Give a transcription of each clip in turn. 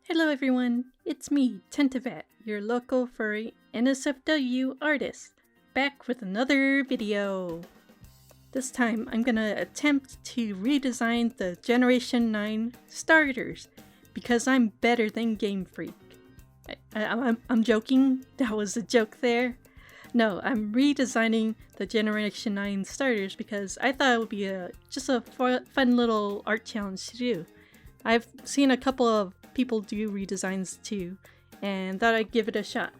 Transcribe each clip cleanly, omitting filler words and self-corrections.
Hello everyone, it's me, Tentavat, your local furry NSFW artist, back with another video. This time I'm gonna attempt to redesign the Generation 9 starters, because I'm better than Game Freak. I'm joking, that was a joke there. No, I'm redesigning the Generation 9 starters because I thought it would be just a fun little art challenge to do. I've seen a couple of people do redesigns too, and thought I'd give it a shot.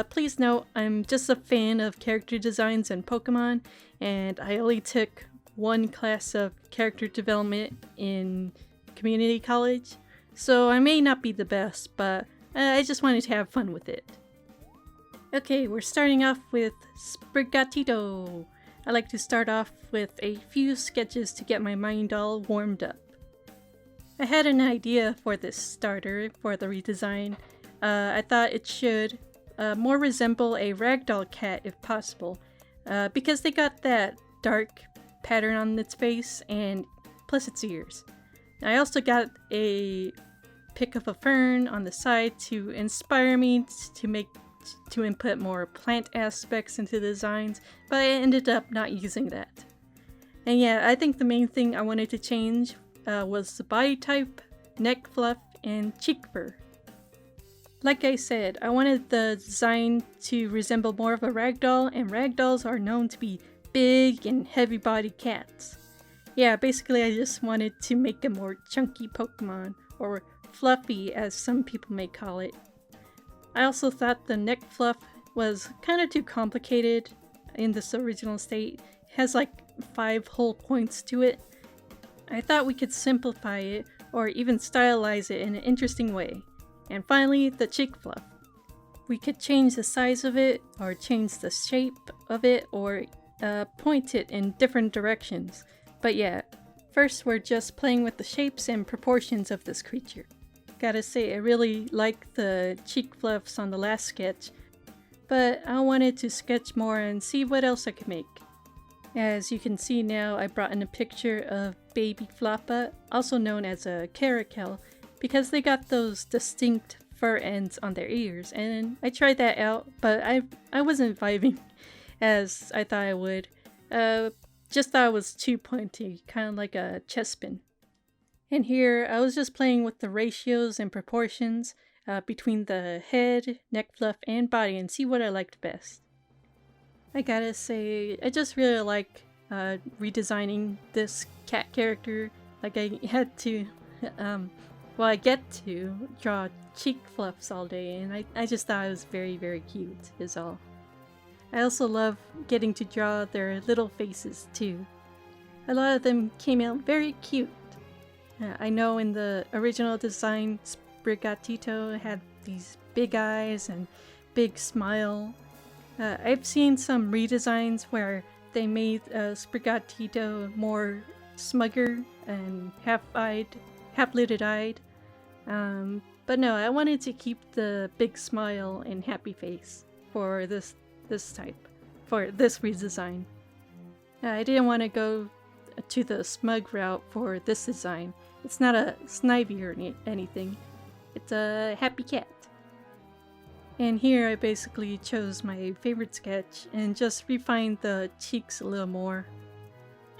Please note, I'm just a fan of character designs and Pokemon, and I only took one class of character development in community college, so I may not be the best, but I just wanted to have fun with it. Okay, we're starting off with Sprigatito. I like to start off with a few sketches to get my mind all warmed up. I had an idea for this starter for the redesign. I thought it should more resemble a ragdoll cat if possible, because they got that dark pattern on its face and plus its ears. I also got a pic of a fern on the side to inspire me to input more plant aspects into the designs, but I ended up not using that. And yeah, I think the main thing I wanted to change was the body type, neck fluff, and cheek fur. Like I said, I wanted the design to resemble more of a ragdoll, and ragdolls are known to be big and heavy-bodied cats. Yeah, basically I just wanted to make a more chunky Pokemon, or fluffy as some people may call it. I also thought the neck fluff was kind of too complicated in this original state. It has like 5 whole points to it. I thought we could simplify it or even stylize it in an interesting way. And finally, the cheek fluff. We could change the size of it, or change the shape of it, or point it in different directions. But yeah, first we're just playing with the shapes and proportions of this creature. Gotta say, I really like the cheek fluffs on the last sketch, but I wanted to sketch more and see what else I could make. As you can see now, I brought in a picture of baby Floppa, also known as a caracal, because they got those distinct fur ends on their ears, and I tried that out, but I wasn't vibing as I thought I would. Just thought it was too pointy, kind of like a chespin. And here, I was just playing with the ratios and proportions between the head, neck fluff, and body, and see what I liked best. I gotta say, I just really like redesigning this cat character. Like, I had to, I get to draw cheek fluffs all day, and I just thought it was very, very cute, is all. I also love getting to draw their little faces, too. A lot of them came out very cute. I know in the original design, Sprigatito had these big eyes and big smile. I've seen some redesigns where they made Sprigatito more smugger and half-lidded eyed. But no, I wanted to keep the big smile and happy face for this type, for this redesign. I didn't want to go to the smug route for this design. It's not a snivy or anything. It's a happy cat. And here I basically chose my favorite sketch and just refined the cheeks a little more.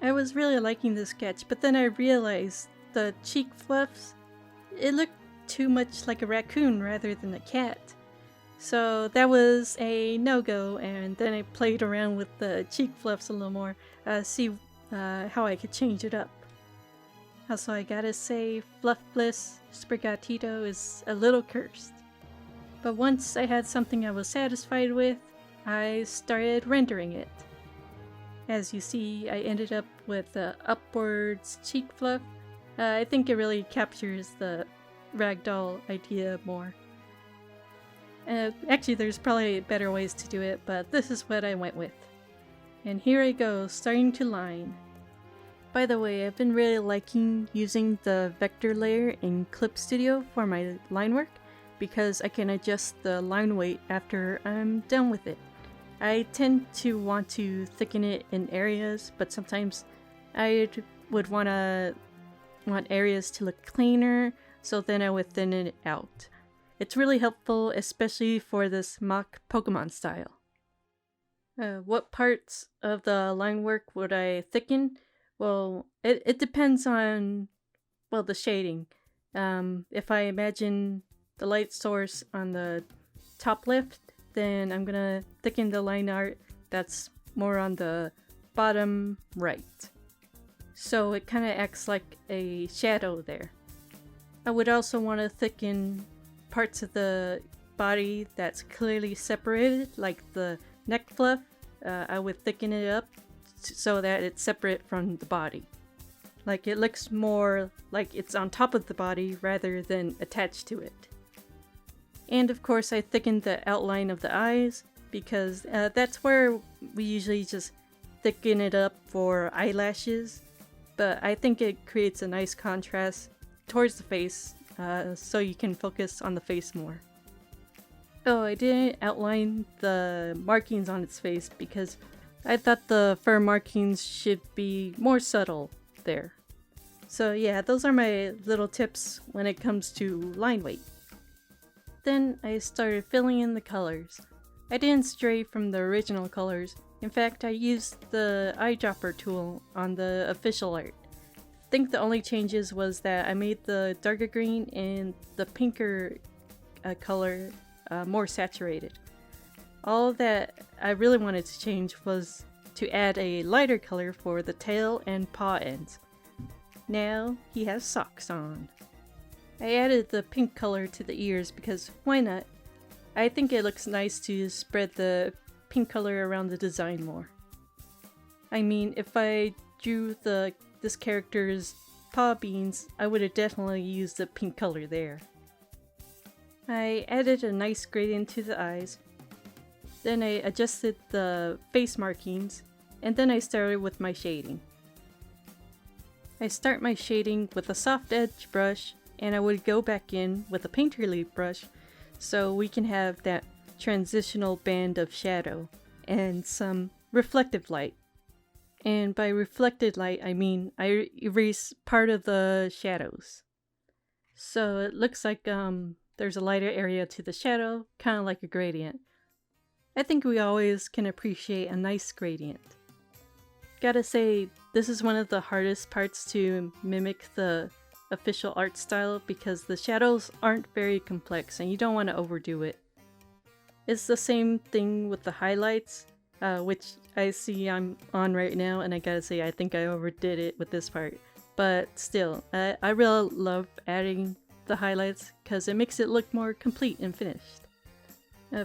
I was really liking this sketch, but then I realized the cheek fluffs, it looked too much like a raccoon rather than a cat. So that was a no-go, and then I played around with the cheek fluffs a little more, see how I could change it up. Also, I gotta say, Fluffless Sprigatito is a little cursed. But once I had something I was satisfied with, I started rendering it. As you see, I ended up with the upwards cheek fluff. I think it really captures the ragdoll idea more. Actually, there's probably better ways to do it, but this is what I went with. And here I go, starting to line. By the way, I've been really liking using the vector layer in Clip Studio for my line work, because I can adjust the line weight after I'm done with it. I tend to want to thicken it in areas, but sometimes I would want areas to look cleaner, so then I would thin it out. It's really helpful, especially for this mock Pokemon style. What parts of the line work would I thicken? Well, it depends on, well, the shading. If I imagine the light source on the top left, then I'm gonna thicken the line art that's more on the bottom right. So it kind of acts like a shadow there. I would also want to thicken parts of the body that's clearly separated, like the neck fluff. I would thicken it up so that it's separate from the body. Like it looks more like it's on top of the body rather than attached to it. And of course I thickened the outline of the eyes because that's where we usually just thicken it up for eyelashes. But I think it creates a nice contrast towards the face, so you can focus on the face more. Oh, I didn't outline the markings on its face because I thought the fur markings should be more subtle there. So yeah, those are my little tips when it comes to line weight. Then I started filling in the colors. I didn't stray from the original colors. In fact, I used the eyedropper tool on the official art. I think the only changes was that I made the darker green and the pinker color more saturated. All that I really wanted to change was to add a lighter color for the tail and paw ends. Now he has socks on. I added the pink color to the ears because why not? I think it looks nice to spread the pink color around the design more. I mean, if I drew this character's paw beans, I would have definitely used the pink color there. I added a nice gradient to the eyes. Then I adjusted the face markings, and then I started with my shading. I start my shading with a soft edge brush, and I would go back in with a painter leaf brush so we can have that transitional band of shadow and some reflective light. And by reflected light, I mean I erase part of the shadows. So it looks like there's a lighter area to the shadow, kind of like a gradient. I think we always can appreciate a nice gradient. Gotta say, this is one of the hardest parts to mimic the official art style because the shadows aren't very complex and you don't want to overdo it. It's the same thing with the highlights, which I see I'm on right now, and I gotta say I think I overdid it with this part. But still, I really love adding the highlights because it makes it look more complete and finished.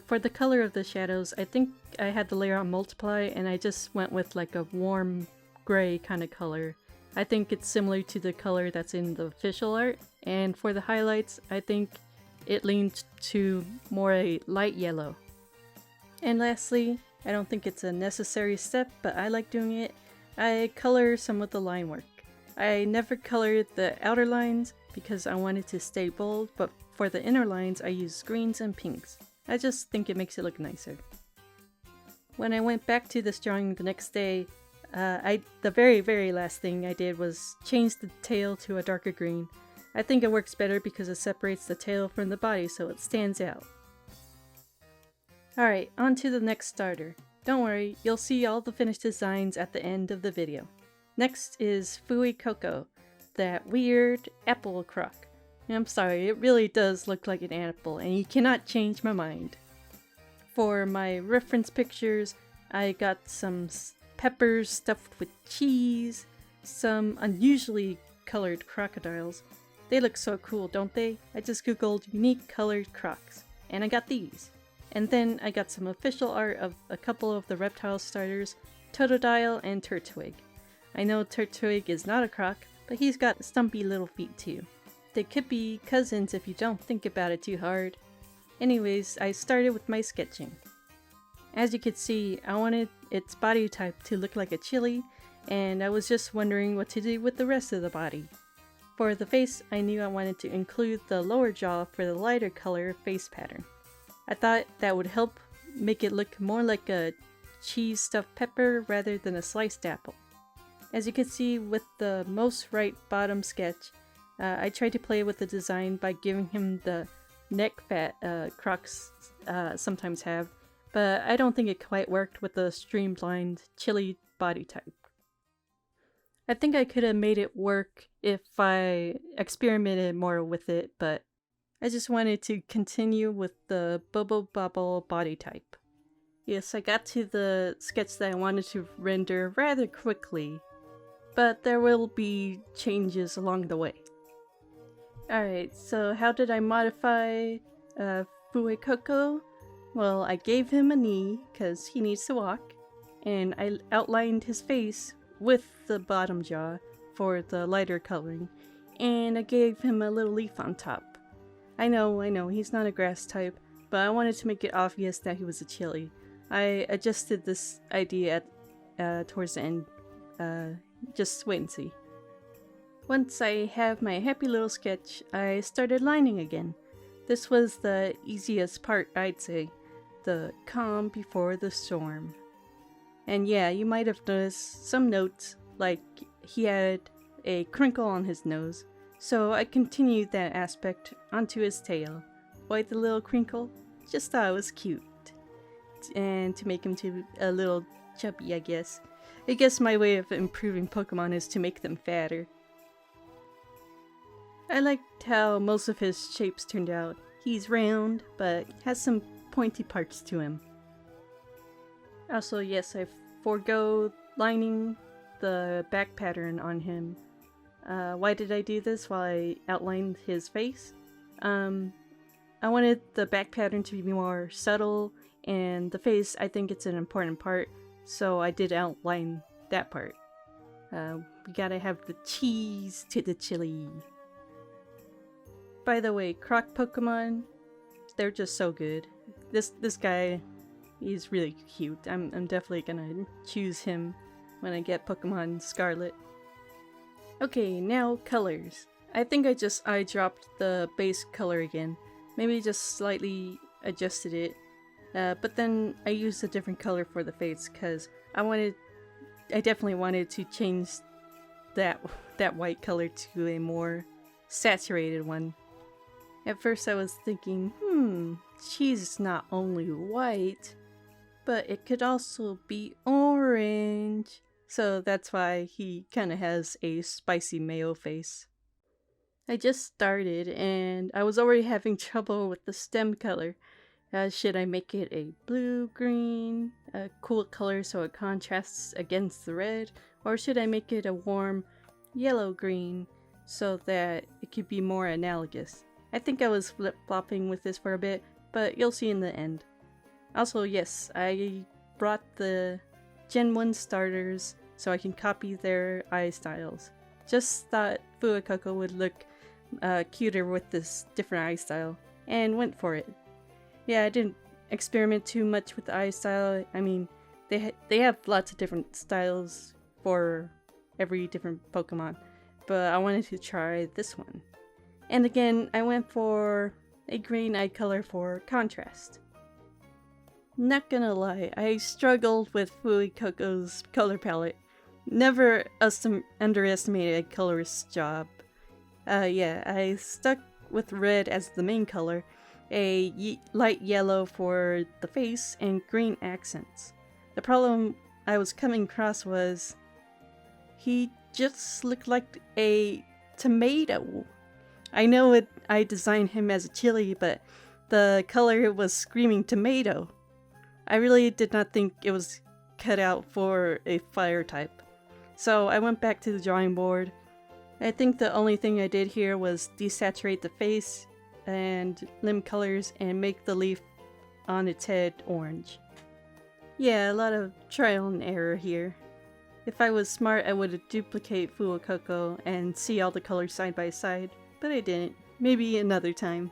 For the color of the shadows, I think I had the layer on multiply and I just went with like a warm gray kind of color. I think it's similar to the color that's in the official art, and for the highlights, I think it leans to more a light yellow. And lastly, I don't think it's a necessary step, but I like doing it, I color some of the line work. I never colored the outer lines because I wanted to stay bold, but for the inner lines I use greens and pinks. I just think it makes it look nicer. When I went back to this drawing the next day, the very last thing I did was change the tail to a darker green. I think it works better because it separates the tail from the body so it stands out. Alright, on to the next starter. Don't worry, you'll see all the finished designs at the end of the video. Next is Fuecoco, that weird apple croc. I'm sorry, it really does look like an apple and you cannot change my mind. For my reference pictures, I got some peppers stuffed with cheese, some unusually colored crocodiles. They look so cool, don't they? I just googled unique colored crocs, and I got these. And then I got some official art of a couple of the reptile starters, Totodile and Turtwig. I know Turtwig is not a croc, but he's got stumpy little feet too. They could be cousins if you don't think about it too hard. Anyways, I started with my sketching. As you can see, I wanted its body type to look like a chili, and I was just wondering what to do with the rest of the body. For the face, I knew I wanted to include the lower jaw for the lighter color face pattern. I thought that would help make it look more like a cheese stuffed pepper rather than a sliced apple. As you can see with the most right bottom sketch, I tried to play with the design by giving him the neck fat crocs sometimes have, but I don't think it quite worked with the streamlined chili body type. I think I could have made it work if I experimented more with it, but I just wanted to continue with the bubble bobble body type. Yes, I got to the sketch that I wanted to render rather quickly, but there will be changes along the way. Alright, so how did I modify Fuecoco? Well, I gave him a knee, because he needs to walk, and I outlined his face with the bottom jaw for the lighter coloring, and I gave him a little leaf on top. I know, he's not a grass type, but I wanted to make it obvious that he was a chili. I adjusted this idea at towards the end. Just wait and see. Once I have my happy little sketch, I started lining again. This was the easiest part, I'd say. The calm before the storm. And yeah, you might have noticed some notes, like he had a crinkle on his nose, so I continued that aspect onto his tail. Why the little crinkle? Just thought it was cute. And to make him a little chubby, I guess. I guess my way of improving Pokemon is to make them fatter. I liked how most of his shapes turned out. He's round, but has some pointy parts to him. Also, yes, I forego lining the back pattern on him. Why did I do this while I outlined his face? I wanted the back pattern to be more subtle, and the face, I think it's an important part, so I did outline that part. We gotta have the cheese to the chili. By the way, croc Pokemon, they're just so good. This guy, he's really cute. I'm definitely gonna choose him when I get Pokemon Scarlet. Okay, now colors. I think I just eyedropped the base color again. Maybe just slightly adjusted it. But then I used a different color for the face because I definitely wanted to change that white color to a more saturated one. At first I was thinking, cheese is not only white, but it could also be orange. So that's why he kind of has a spicy mayo face. I just started and I was already having trouble with the stem color. Should I make it a blue-green, a cool color so it contrasts against the red? Or should I make it a warm yellow-green so that it could be more analogous? I think I was flip-flopping with this for a bit, but you'll see in the end. Also, yes, I brought the Gen 1 starters so I can copy their eye styles. Just thought Fuecoco would look cuter with this different eye style, and went for it. Yeah, I didn't experiment too much with the eye style. I mean, they have lots of different styles for every different Pokemon, but I wanted to try this one. And again, I went for a green eye color for contrast. Not gonna lie, I struggled with Fuecoco's color palette. Never underestimated a colorist's job. Yeah, I stuck with red as the main color, a light yellow for the face, and green accents. The problem I was coming across was he just looked like a tomato. I know I designed him as a chili, but the color was screaming tomato. I really did not think it was cut out for a fire type. So I went back to the drawing board. I think the only thing I did here was desaturate the face and limb colors and make the leaf on its head orange. Yeah, a lot of trial and error here. If I was smart, I would duplicate Fuecoco and see all the colors side by side, but I didn't. Maybe another time.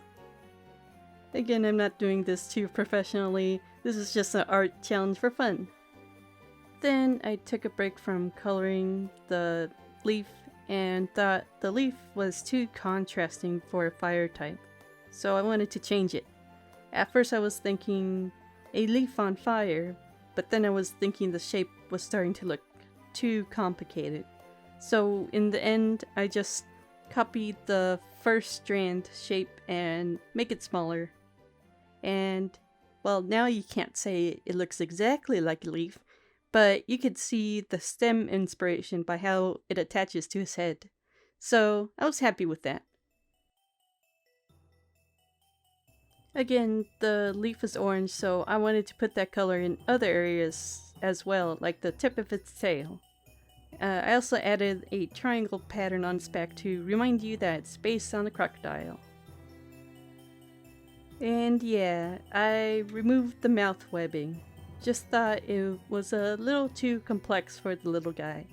Again, I'm not doing this too professionally. This is just an art challenge for fun. Then I took a break from coloring the leaf and thought the leaf was too contrasting for a fire type, so I wanted to change it. At first I was thinking a leaf on fire, but then I was thinking the shape was starting to look too complicated. So in the end, I just copied the first strand shape and make it smaller. And, well, now you can't say it looks exactly like a leaf, but you could see the stem inspiration by how it attaches to his head. So I was happy with that. Again, the leaf is orange, so I wanted to put that color in other areas as well, like the tip of its tail. I also added a triangle pattern on its back to remind you that it's based on the crocodile. And yeah, I removed the mouth webbing. Just thought it was a little too complex for the little guy.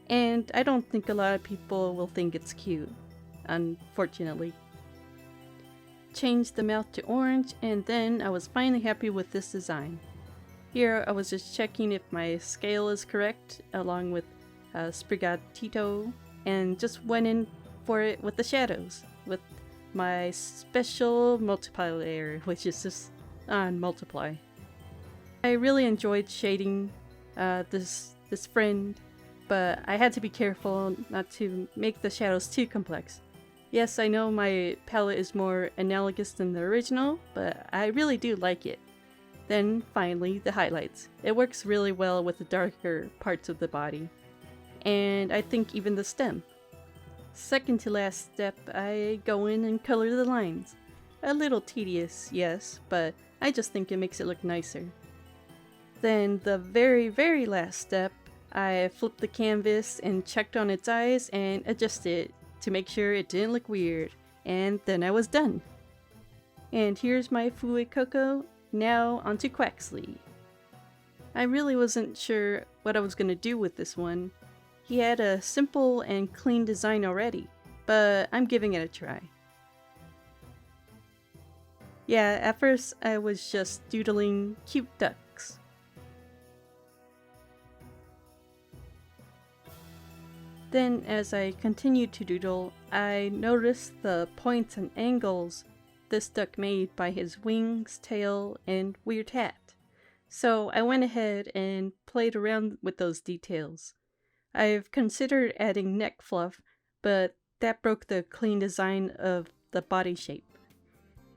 And I don't think a lot of people will think it's cute, unfortunately. Changed the mouth to orange, and then I was finally happy with this design. Here I was just checking if my scale is correct, along with Sprigatito, and just went in for it with the shadows, with my special multiplier, which is just on multiply. I really enjoyed shading this friend, but I had to be careful not to make the shadows too complex. Yes, I know my palette is more analogous than the original, but I really do like it. Then, finally, the highlights. It works really well with the darker parts of the body. And I think even the stem. Second to last step, I go in and color the lines. A little tedious, yes, but I just think it makes it look nicer. Then the very last step, I flipped the canvas and checked on its eyes and adjusted it to make sure it didn't look weird, and then I was done. And here's my Fuecoco. Now onto Quaxly. I really wasn't sure what I was going to do with this one. He had a simple and clean design already, but I'm giving it a try. Yeah, at first I was just doodling cute ducks. Then, as I continued to doodle, I noticed the points and angles this duck made by his wings, tail, and weird hat. So I went ahead and played around with those details. I've considered adding neck fluff, but that broke the clean design of the body shape.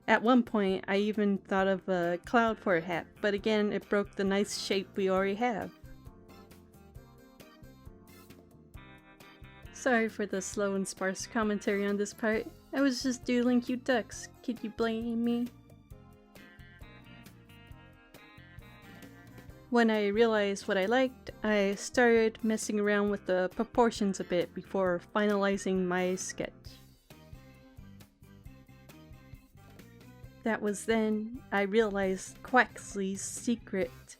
At one point, I even thought of a cloud for a hat, but again, it broke the nice shape we already have. Sorry for the slow and sparse commentary on this part. I was just doodling cute ducks. Could you blame me? When I realized what I liked, I started messing around with the proportions a bit before finalizing my sketch. That was then I realized Quaxly's secret.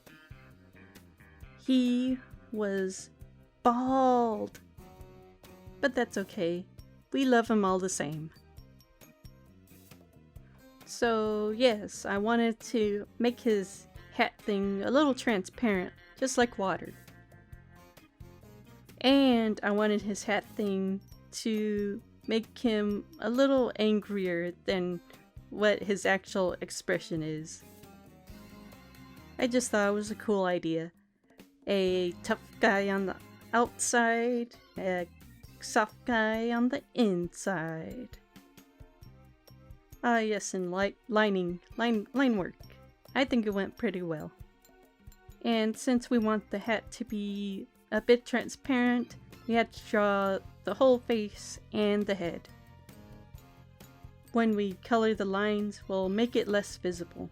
He was bald. But that's okay. We love him all the same. So yes, I wanted to make his hat thing a little transparent, just like water. And I wanted his hat thing to make him a little angrier than what his actual expression is. I just thought it was a cool idea. A tough guy on the outside, a soft guy on the inside. Ah yes, and line work. I think it went pretty well. And since we want the hat to be a bit transparent, we had to draw the whole face and the head. When we color the lines, we'll make it less visible.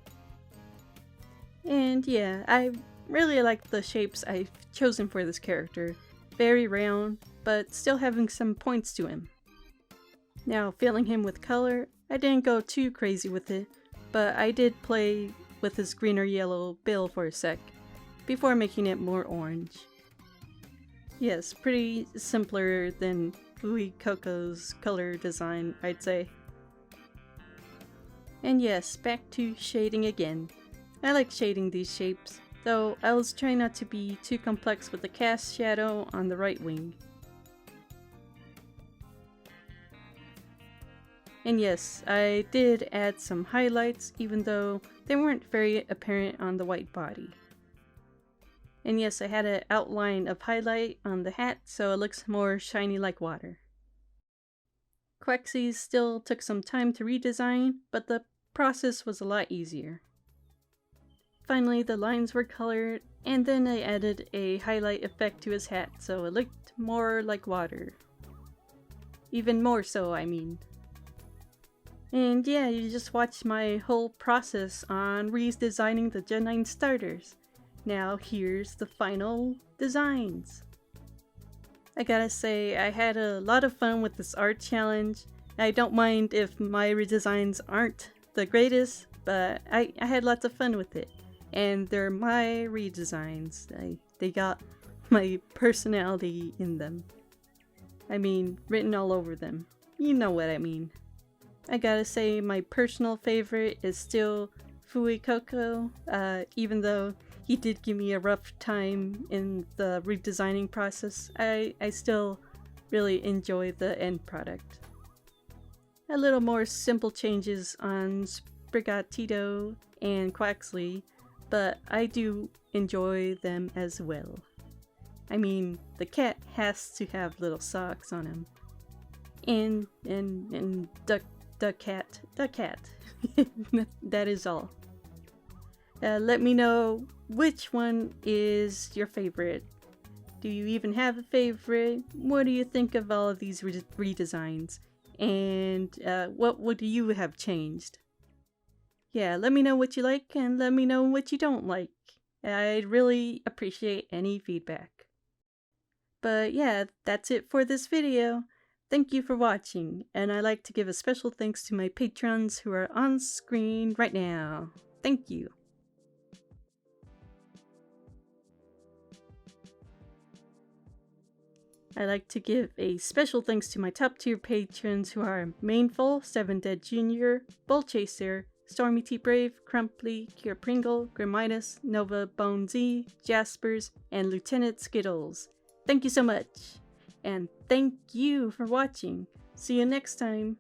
And yeah, I really like the shapes I've chosen for this character. Very round, but still having some points to him. Now, filling him with color, I didn't go too crazy with it, but I did play with his green or yellow bill for a sec, before making it more orange. Yes, pretty simpler than Fuecoco's color design, I'd say. And yes, back to shading again. I like shading these shapes, though I was trying not to be too complex with the cast shadow on the right wing. And yes, I did add some highlights, even though they weren't very apparent on the white body. And yes, I had an outline of highlight on the hat, so it looks more shiny like water. Quaxly still took some time to redesign, but the process was a lot easier. Finally, the lines were colored, and then I added a highlight effect to his hat so it looked more like water. Even more so, I mean. And yeah, you just watched my whole process on redesigning the Gen 9 starters. Now here's the final designs. I gotta say, I had a lot of fun with this art challenge. I don't mind if my redesigns aren't the greatest, but I had lots of fun with it. And they're my redesigns. They got my personality in them. I mean, written all over them. You know what I mean. I gotta say, my personal favorite is still Fuecoco, even though he did give me a rough time in the redesigning process. I still really enjoy the end product. A little more simple changes on Sprigatito and Quaxly, but I do enjoy them as well. I mean, the cat has to have little socks on him. And the cat. That is all. Let me know which one is your favorite. Do you even have a favorite? What do you think of all of these redesigns? And what would you have changed? Yeah, let me know what you like and let me know what you don't like. I'd really appreciate any feedback. But yeah, that's it for this video. Thank you for watching, and I'd like to give a special thanks to my patrons who are on screen right now. Thank you. I'd like to give a special thanks to my top tier patrons who are Mainful, 7 Dead Jr., Bull Chaser, Stormy T Brave, Crumply, Cure Pringle, Grimitus, Nova, Bone Z, Jaspers, and Lieutenant Skittles. Thank you so much, and thank you for watching. See you next time.